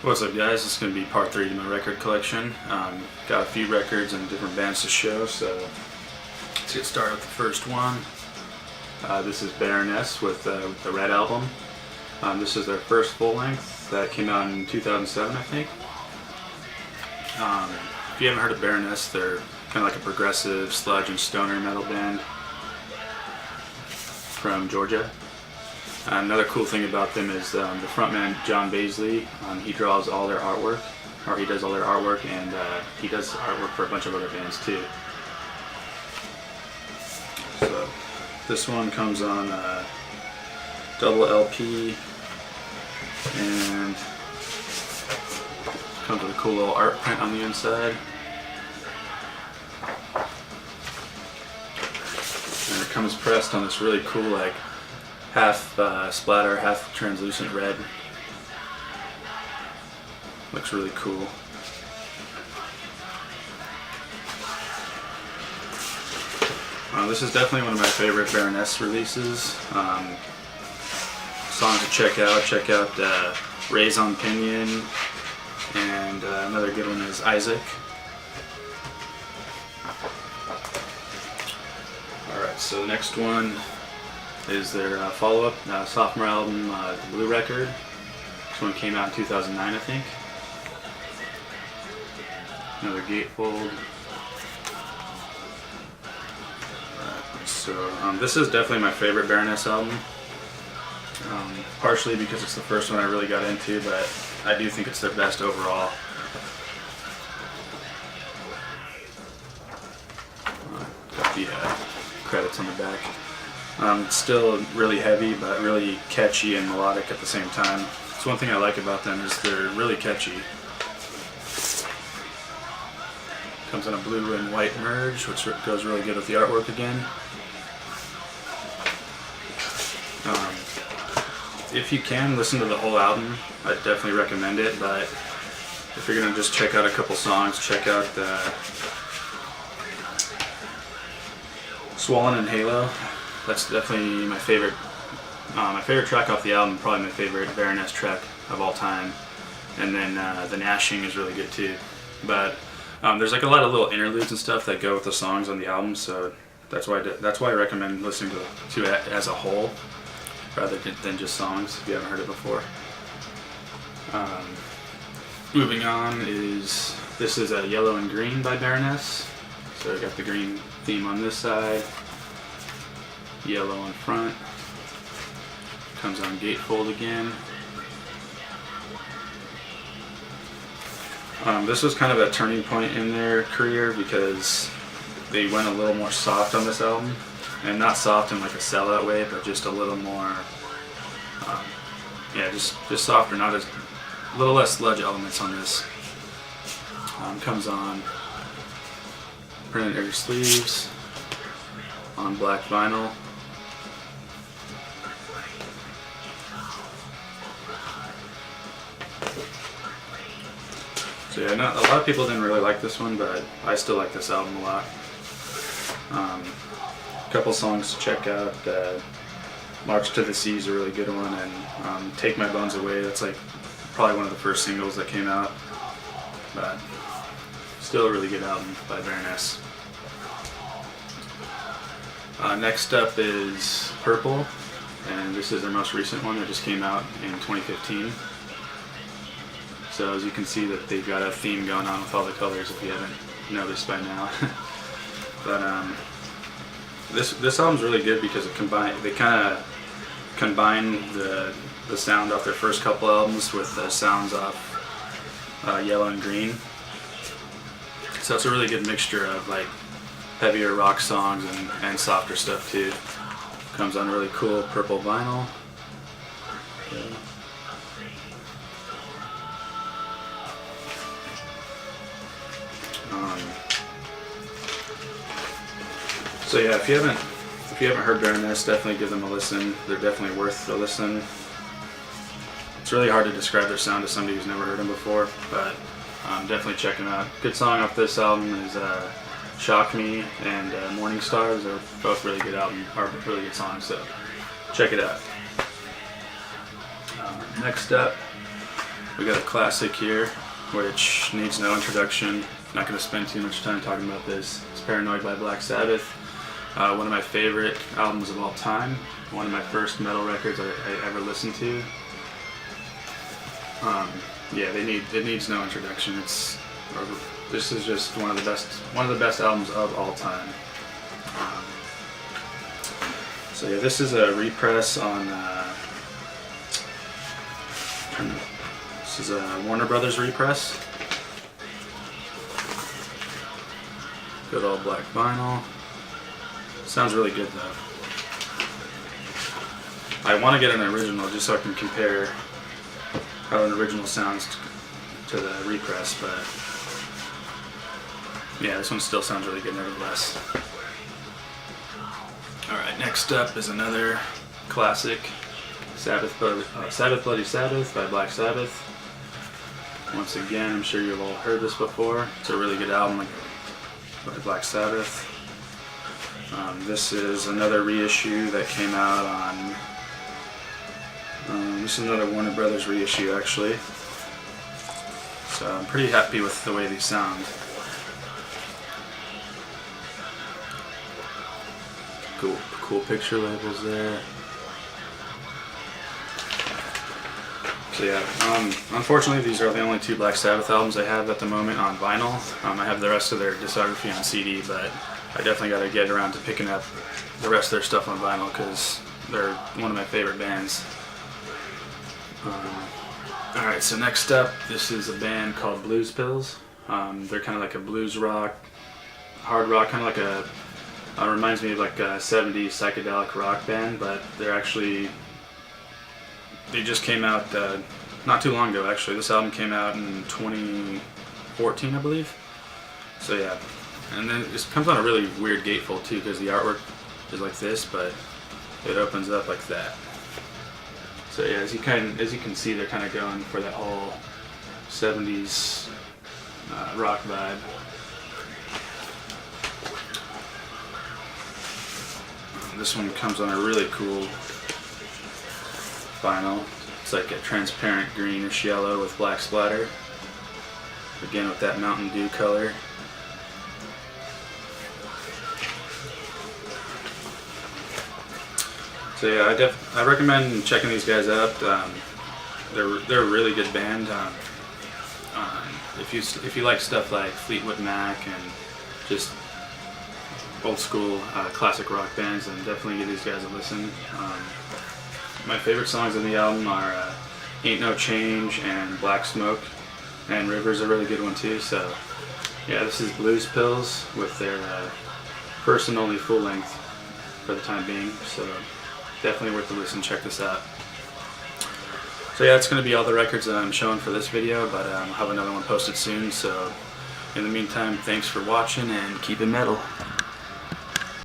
What's up, guys? This is going to be part 3 to my record collection. Got a few records and different bands to show, so let's get started with the first one. This is Baroness with the Red album. This is their first full length that came out in 2007, I think. If you haven't heard of Baroness, they're kind of like a progressive sludge and stoner metal band from Georgia. Another cool thing about them is the frontman John Baisley. He draws all their artwork, or he does all their artwork, and he does artwork for a bunch of other bands too. So this one comes on double LP and comes with a cool little art print on the inside. And it comes pressed on this really cool, like, half splatter, half translucent red. Looks really cool. This is definitely one of my favorite Baroness releases. Songs to check out Raison Pinion, and another good one is Isaac. Alright, so the next one is their follow-up sophomore album, The Blue Record. This one came out in 2009, I think. Another gatefold. So this is definitely my favorite Baroness album. Partially because it's the first one I really got into, but I do think it's their best overall. Got the credits on the back. It's still really heavy, but really catchy and melodic at the same time. It's one thing I like about them is they're really catchy. Comes in a blue and white merge, which goes really good with the artwork again. If you can listen to the whole album, I definitely recommend it. But if you're gonna just check out a couple songs, check out Swollen and Halo. That's definitely my favorite. My favorite track off the album, probably my favorite Baroness track of all time. And then the Gnashing is really good too. But there's like a lot of little interludes and stuff that go with the songs on the album, so that's why I recommend listening to it as a whole, rather than just songs if you haven't heard it before. Moving on this is Yellow and Green by Baroness. So I got the green theme on this side. Yellow in front. Comes on gatefold again. This was kind of a turning point in their career because they went a little more soft on this album, and not soft in like a sellout way, but just a little more, just softer, not as a little less sludge elements on this. Comes on printed air sleeves on black vinyl. So yeah, a lot of people didn't really like this one, but I still like this album a lot. A couple songs to check out. March to the Sea is a really good one, and Take My Bones Away, that's like probably one of the first singles that came out. But still a really good album by Baroness. Next up is Purple, and this is their most recent one that just came out in 2015. So as you can see that they've got a theme going on with all the colors if you haven't noticed by now. But this album's really good because they kind of combine the sound off their first couple albums with the sounds off Yellow and Green. So it's a really good mixture of like heavier rock songs and softer stuff too. Comes on really cool purple vinyl. Okay. So yeah, if you haven't heard Baroness, definitely give them a listen. They're definitely worth the listen. It's really hard to describe their sound to somebody who's never heard them before, but definitely check them out. Good song off this album is Shock Me and Morning Stars. Are both really good really good songs, so check it out. Next up We got a classic here, which needs no introduction. Not going to spend too much time talking about this. It's Paranoid by Black Sabbath. One of my favorite albums of all time. One of my first metal records I ever listened to. Yeah, it needs no introduction. This is just one of the best albums of all time. So yeah, this is a repress on. This is a Warner Brothers repress. Good old black vinyl. Sounds really good though. I want to get an original just so I can compare how an original sounds to the repress, but yeah, this one still sounds really good nevertheless. Alright, next up is another classic, Sabbath Bloody Sabbath by Black Sabbath. Once again, I'm sure you've all heard this before. It's a really good album by Black Sabbath. This is another reissue that came out on... this is another Warner Brothers reissue actually. So I'm pretty happy with the way these sound. Cool picture labels there. So yeah, unfortunately these are the only two Black Sabbath albums I have at the moment on vinyl. I have the rest of their discography on CD, but I definitely got to get around to picking up the rest of their stuff on vinyl because they're one of my favorite bands. Alright, so next up, this is a band called Blues Pills. They're kind of like a blues rock, hard rock, kind of like a... reminds me of like a 70s psychedelic rock band, but they just came out not too long ago actually. This album came out in 2014 I believe. So yeah, and then it comes on a really weird gatefold too because the artwork is like this, but it opens up like that. So yeah, as you can see, they're kind of going for that whole 70s rock vibe. This one comes on a really cool vinyl. It's like a transparent greenish yellow with black splatter. Again with that Mountain Dew color. So yeah, I recommend checking these guys out. They're a really good band. If you like stuff like Fleetwood Mac and just old school classic rock bands, then definitely give these guys a listen. My favorite songs on the album are Ain't No Change and Black Smoke, and River's a really good one too. So yeah, this is Blues Pills with their first and only full length for the time being, so definitely worth a listen. Check this out. So yeah, that's going to be all the records that I'm showing for this video, but I'll have another one posted soon. So in the meantime, thanks for watching and keep it metal.